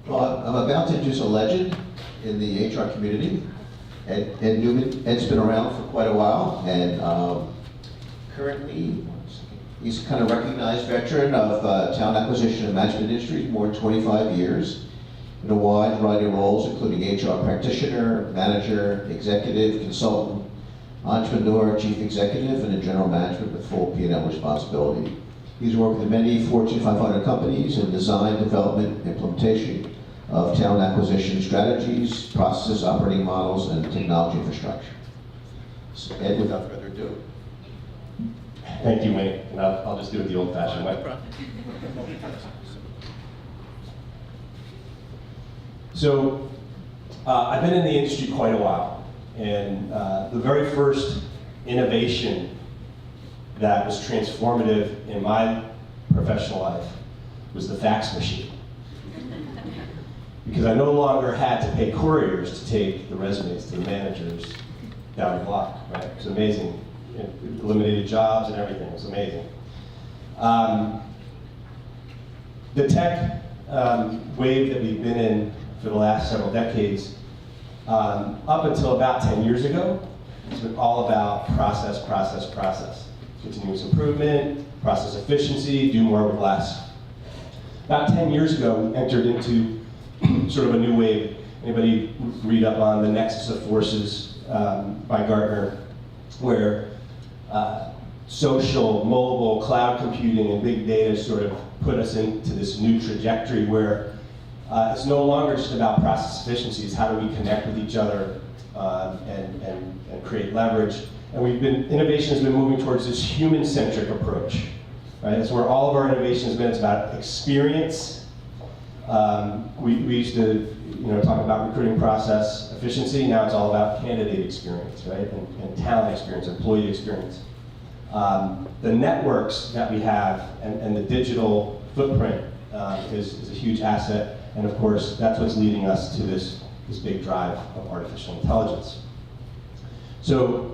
Well, I'm about to introduce a legend in the HR community. Ed Newman. Ed's been around for quite a while, and currently he's a kind of recognized veteran of talent acquisition and management industries, more than 25 years, in a wide variety of roles, including HR practitioner, manager, executive, consultant, entrepreneur, chief executive, and in general management with full P&L responsibility. He's worked with many Fortune 500 companies in design, development, implementation of talent acquisition strategies, processes, operating models, and technology infrastructure. So Ed, without further ado. Thank you, Wayne. And I'll just do it the old-fashioned way. So, I've been in the industry quite a while, and the very first innovation that was transformative in my professional life was the fax machine. Because I no longer had to pay couriers to take the resumes to the managers down the block, right? It was amazing. It eliminated jobs and everything. It was amazing. The tech wave that we've been in for the last several decades, up until about 10 years ago, has been all about process, process, process. Continuous improvement, process efficiency, do more with less. About 10 years ago, we entered into sort of a new wave. Anybody read up on the Nexus of Forces by Gartner, where social, mobile, cloud computing, and big data sort of put us into this new trajectory where it's no longer just about process efficiency. It's how do we connect with each other and create leverage. And innovation has been moving towards this human-centric approach, right? That's where all of our innovation has been. It's about experience. We used to talk about recruiting process efficiency. Now it's all about candidate experience, right? And talent experience, employee experience. The networks that we have and the digital footprint is a huge asset. And of course, that's what's leading us to this big drive of artificial intelligence. So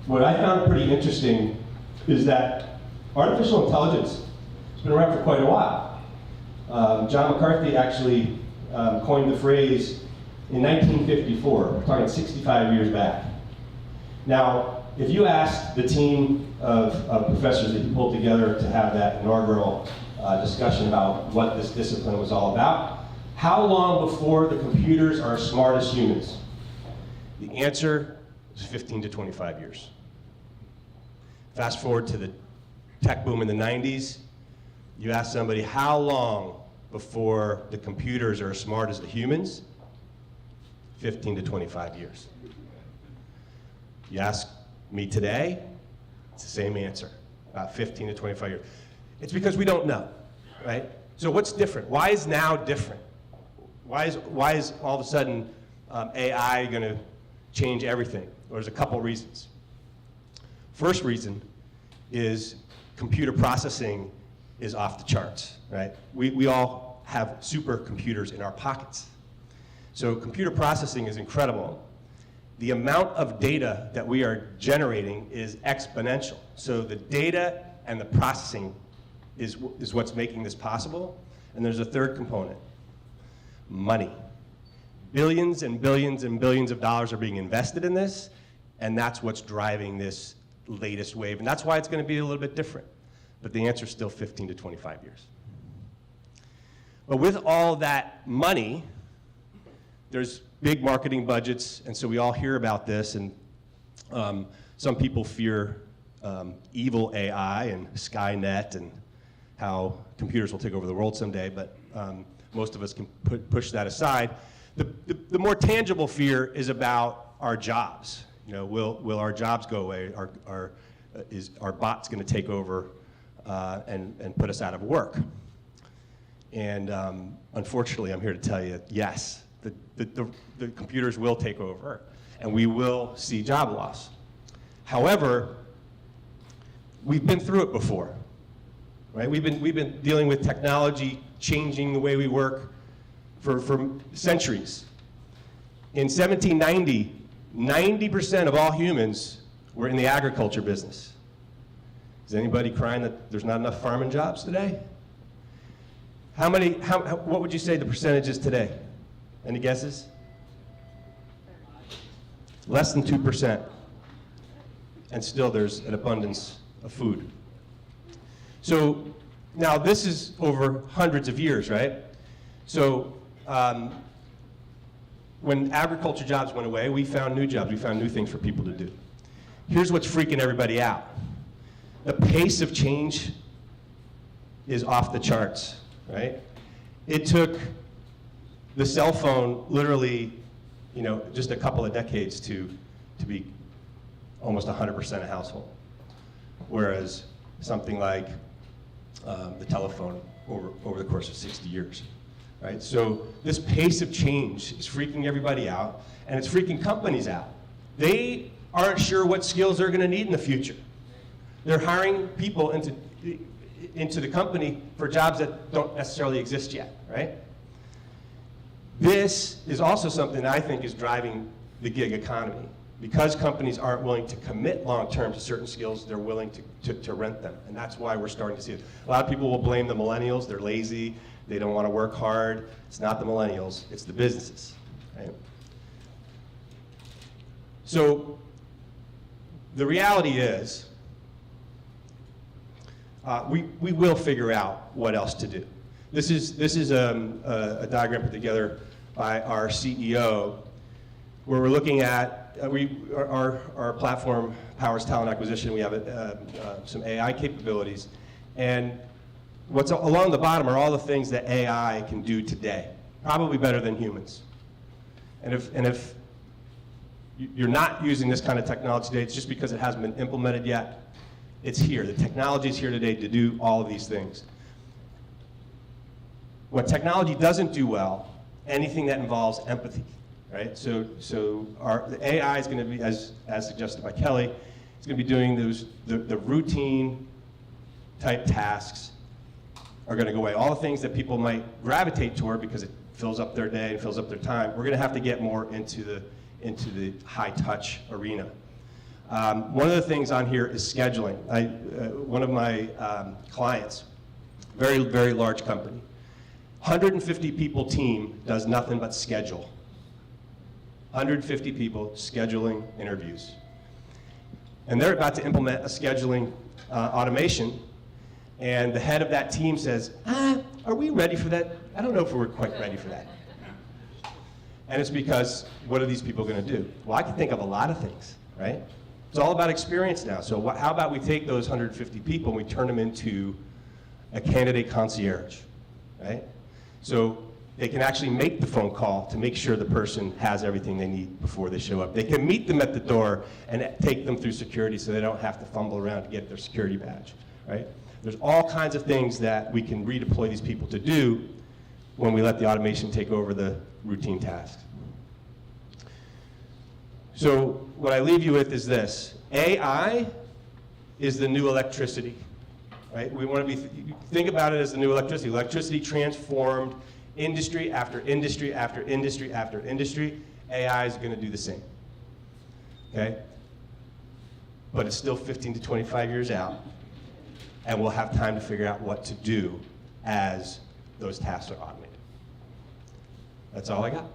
what I found pretty interesting is that artificial intelligence has been around for quite a while. John McCarthy actually coined the phrase in 1954, we're talking 65 years back. Now, if you asked the team of professors that he pulled together to have that inaugural discussion about what this discipline was all about, how long before the computers are as smart as humans? The answer is 15 to 25 years. Fast forward to the tech boom in the 90s, you ask somebody how long before the computers are as smart as the humans? 15 to 25 years. You ask me today, it's the same answer, about 15 to 25 years. It's because we don't know, right? So what's different? Why is now different? Why is all of a sudden AI going to change everything? Well, there's a couple reasons. First reason is computer processing is off the charts, right? We all have supercomputers in our pockets. So computer processing is incredible. The amount of data that we are generating is exponential. So the data and the processing is what's making this possible. And there's a third component, money. Billions and billions and billions of dollars are being invested in this, and that's what's driving this latest wave. And that's why it's going to be a little bit different. But the answer is still 15 to 25 years. But with all that money, there's big marketing budgets, and so we all hear about this, and some people fear evil AI and Skynet and how computers will take over the world someday, but most of us can push that aside. The more tangible fear is about our jobs. Will our jobs go away? Is our bots going to take over and put us out of work? And unfortunately, I'm here to tell you, yes, the computers will take over, and we will see job loss. However, we've been through it before, right? We've been dealing with technology changing the way we work for centuries. In 1790, 90% of all humans were in the agriculture business. Is anybody crying that there's not enough farming jobs today? What would you say the percentage is today? Any guesses? Less than 2%. And still there's an abundance of food. So now this is over hundreds of years, right? So when agriculture jobs went away, we found new jobs, we found new things for people to do. Here's what's freaking everybody out. The pace of change is off the charts, right? It took the cell phone literally, just a couple of decades to be almost 100% a household. Whereas something like the telephone over the course of 60 years, right? So this pace of change is freaking everybody out, and it's freaking companies out. They aren't sure what skills they're gonna need in the future. They're hiring people into the company for jobs that don't necessarily exist yet, right? This is also something that I think is driving the gig economy. Because companies aren't willing to commit long-term to certain skills, they're willing to rent them. And that's why we're starting to see it. A lot of people will blame the millennials. They're lazy. They don't want to work hard. It's not the millennials. It's the businesses. Right? So the reality is we will figure out what else to do. This is a diagram put together by our CEO where we're looking at our platform powers talent acquisition. We have some AI capabilities, and what's along the bottom are all the things that AI can do today, probably better than humans. And if you're not using this kind of technology today, it's just because it hasn't been implemented yet. It's here. The technology is here today to do all of these things. What technology doesn't do well, anything that involves empathy. Right? So the AI is going to be, as suggested by Kelly, it's going to be doing the routine type tasks are going to go away. All the things that people might gravitate toward because it fills up their day and fills up their time, we're going to have to get more into the high touch arena. One of the things on here is scheduling. One of my clients, very, very large company, 150 people team does nothing but schedule. 150 people scheduling interviews. And they're about to implement a scheduling automation, and the head of that team says, are we ready for that? I don't know if we're quite ready for that. And it's because, what are these people gonna do? Well, I can think of a lot of things, right? It's all about experience now. So how about we take those 150 people and we turn them into a candidate concierge, right? So they can actually make the phone call to make sure the person has everything they need before they show up. They can meet them at the door and take them through security so they don't have to fumble around to get their security badge, right? There's all kinds of things that we can redeploy these people to do when we let the automation take over the routine tasks. So what I leave you with is this. AI is the new electricity, right? We want to think about it as the new electricity. Electricity transformed industry after industry after industry after industry. AI is going to do the same, okay? But it's still 15 to 25 years out, and we'll have time to figure out what to do as those tasks are automated. That's all I got.